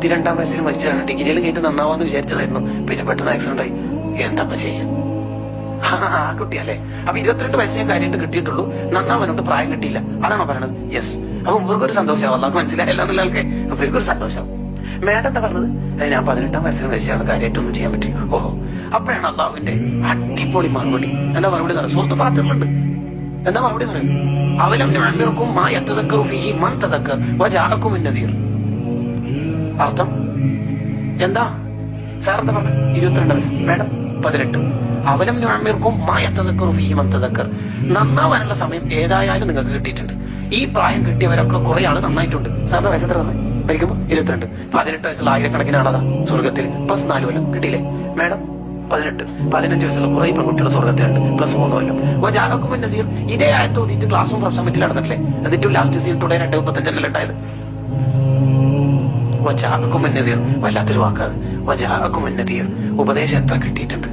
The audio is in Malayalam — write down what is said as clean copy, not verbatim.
22-ാം വയസ്സിൽ മരിച്ചതാണ്. ഡിഗ്രിയിൽ കഴിഞ്ഞിട്ട് നന്നാവാന്ന് വിചാരിച്ചതായിരുന്നു. പിന്നെ പെട്ടെന്ന് ആക്സിഡന്റ് ആയി. എന്താ ചെയ്യാ? ആ കുട്ടിയല്ലേ? അപ്പൊ 22 വയസ്സേ കാര്യമായിട്ട് കിട്ടിയിട്ടുള്ളൂ, നന്നാവാനോട്ട് പ്രായം കിട്ടിയില്ല. അതാണോ പറയണത്? യെസ്. അപ്പൊ ഇവർക്കൊരു സന്തോഷമാവും. അല്ലാതെ മനസ്സിലായില്ല എന്നുള്ള ആൾക്ക് ഇവർക്കൊരു സന്തോഷം. മേഡം എന്താ പറഞ്ഞത്? ഞാൻ 18-ാം വയസ്സിന് വയസ്സാണ്, കാര്യമായിട്ടൊന്നും ചെയ്യാൻ പറ്റി. ഓഹോ, അപ്പോഴാണ് അള്ളാഹുവിന്റെ അടിപൊളി മറുപടി. എന്താ മറുപടി എന്ന് പറയാം? സൂറത്ത് ഫാത്തിറിലുണ്ട്. എന്താ മറുപടി എന്ന് പറയും? അവലം നുഅമ്മിറുക്കും മാ യതദക്കറു ഫീഹി മൻ തദക്കർ വജാഅകും അൻ-നദീർ. അർത്ഥം എന്താ? സാർ എന്താ പറഞ്ഞത്? 22 വയസ്സ്, മേഡം 18. അവലം നുഅമ്മിറുക്കും മാ യതദക്കറു ഫീഹി മൻ തദക്കർ. നന്നാവാനുള്ള സമയം ഏതായാലും നിങ്ങൾക്ക് കിട്ടിയിട്ടുണ്ട്. ഈ പ്രായം കിട്ടിയവരൊക്കെ കുറെ ആള് നന്നായിട്ടുണ്ട്. സാറിന്റെ വയസ്സ് എത്ര? മരിക്കുമ്പോ 22. 18 വയസ്സുള്ള ആയിരക്കണക്കിന് ആളതാ സ്വർഗത്തിൽ. പ്ലസ് 4 കൊല്ലം കിട്ടിയില്ലേ മേഡം? 18. 15 വയസ്സുള്ള കുറെ പെൺകുട്ടികൾ സ്വർഗത്തിലുണ്ട്. പ്ലസ് 3 കൊല്ലം. വജാഅകും അൻ-നദീർ. ഇതേ ആയത്ത് ഓതിയിട്ട് ക്ലാസ്സും പ്രൊഫസമെന്റിൽ നടന്നിട്ടില്ലേ? എന്നിട്ടും ലാസ്റ്റ് സീൻ ടുഡേ 2:35 ഉണ്ടായത്. വജാഅകും അൻ-നദീർ. വല്ലാത്തൊരു വാക്കാത്. വജാഅകും അൻ-നദീർ. ഉപദേശം എത്ര കിട്ടിയിട്ടുണ്ട്.